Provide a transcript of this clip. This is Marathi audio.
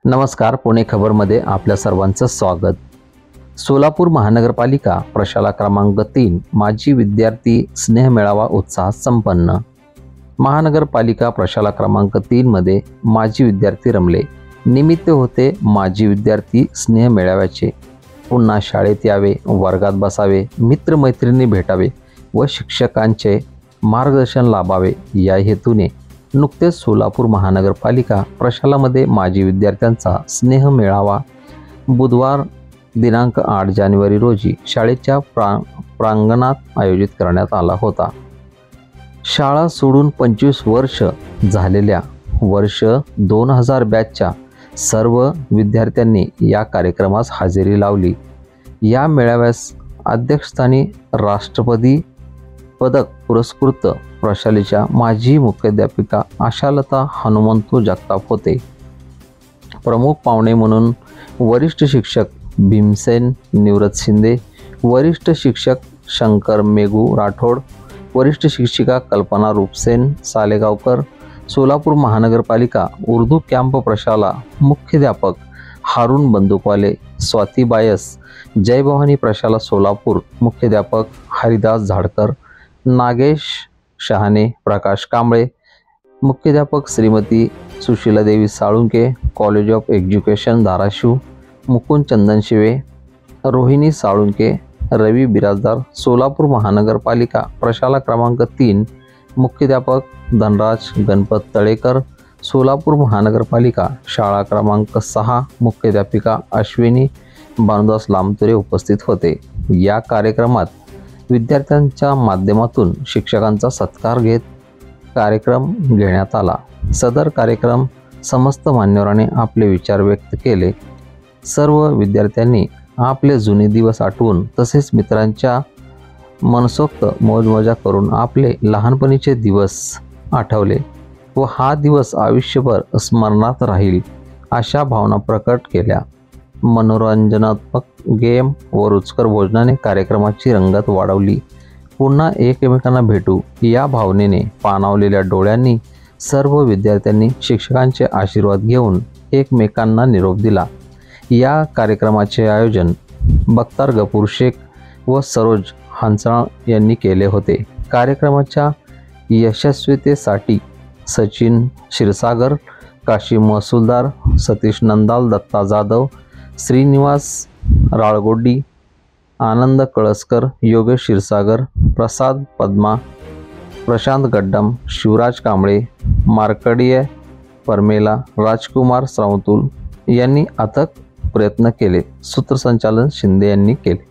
नमस्कार, पुणे खबरमध्ये आपल्या सर्वांचं स्वागत। सोलापूर महानगरपालिका प्रशाला क्रमांक 3 माजी विद्यार्थी स्नेह मेळावा उत्साहात संपन्न। महानगरपालिका प्रशाला क्रमांक 3 मध्ये माजी विद्यार्थी रमले। निमित्त होते माजी विद्यार्थी स्नेह मेळाव्याचे। पुन्हा शाळेत यावे, वर्गात बसावे, मित्रमैत्रिणी भेटावे व शिक्षकांचे मार्गदर्शन लाभावे या हेतूने नुकतेच सोलापूर महानगरपालिका प्रशालामध्ये माजी विद्यार्थ्यांचा स्नेह मेळावा बुधवार दिनांक 8 जानेवारी रोजी शाळेच्या प्रांगणात आयोजित करण्यात आला होता। शाळा सोडून 25 वर्ष झालेल्या वर्ष 2000 बॅचच्या सर्व विद्यार्थ्यांनी या कार्यक्रमास हजेरी लावली। या मेळाव्यास अध्यक्षस्थानी राष्ट्रपती पदक पुरस्कृत प्रशालेच्या माजी मुख्याध्यापिका आशालता हनुमंतू जगताप होते। प्रमुख पाहुणे म्हणून वरिष्ठ शिक्षक भीमसेन निवृत्त शिंदे, वरिष्ठ शिक्षक शंकर मेघू राठोड, वरिष्ठ शिक्षिका कल्पना रूपसेन सालेगावकर, सोलापूर महानगरपालिका उर्दू कॅम्प प्रशाला मुख्याध्यापक हारून बंदूकवाले, स्वाती बायस, जय भवानी प्रशाला सोलापूर मुख्याध्यापक हरिदास झाडकर, नागेश शहाणे, प्रकाश कांबळे, मुख्याध्यापक Shrimati Sushiladevi Salunke, college of education Dharashiv Mukund Chandanshive, Rohini Salunke, Ravi Birajdar, Solapur महानगरपालिका प्रशाला क्रमांक 3 मुख्याध्यापक धनराज गणपत तळेकर, सोलापूर महानगरपालिका शाळा क्रमांक 6 मुख्याध्यापिका अश्विनी भानुदास लामतुरे उपस्थित होते। या कार्यक्रमात विद्यार्थ्यांच्या माध्यमातून शिक्षकांचा सत्कार घेत कार्यक्रम घेण्यात आला। सदर कार्यक्रम समस्त मान्यवरांनी आपले विचार व्यक्त केले। सर्व विद्यार्थ्यांनी आपले जुने दिवस आठवून तसेच मित्रांच्या मनसोक्त मौजमजा करून आपले लहानपणीचे दिवस आठवले व हा दिवस आयुष्यभर स्मरणात राहील अशा भावना प्रकट केल्या। मनोरंजनात्मक गेम व रुचकर भोजनाने कार्यक्रमाची रंगत वाढवली। पुन्हा एकमेकांना भेटू या भावनेने पाणावलेल्या डोळ्यांनी सर्व विद्यार्थ्यांनी शिक्षकांचे आशीर्वाद घेऊन एकमेकांना निरोप दिला। या कार्यक्रमाचे आयोजन बख्तार गफूर शेख व सरोज हंसाळ यांनी केले होते। कार्यक्रमाच्या यशस्वीतेसाठी सचिन क्षीरसागर, काशी महसूलदार, सतीश नंदाल, दत्ता जाधव, श्रीनिवास राळगोड्डी, आनंद कळसकर, योगेश क्षीरसागर, प्रसाद पद्मा, प्रशांत गड्डम, शिवराज कांबळे, मार्कंडेय परमेला, राजकुमार सावंतुल यांनी अथक प्रयत्न केले। सूत्रसंचालन शिंदे यांनी केले।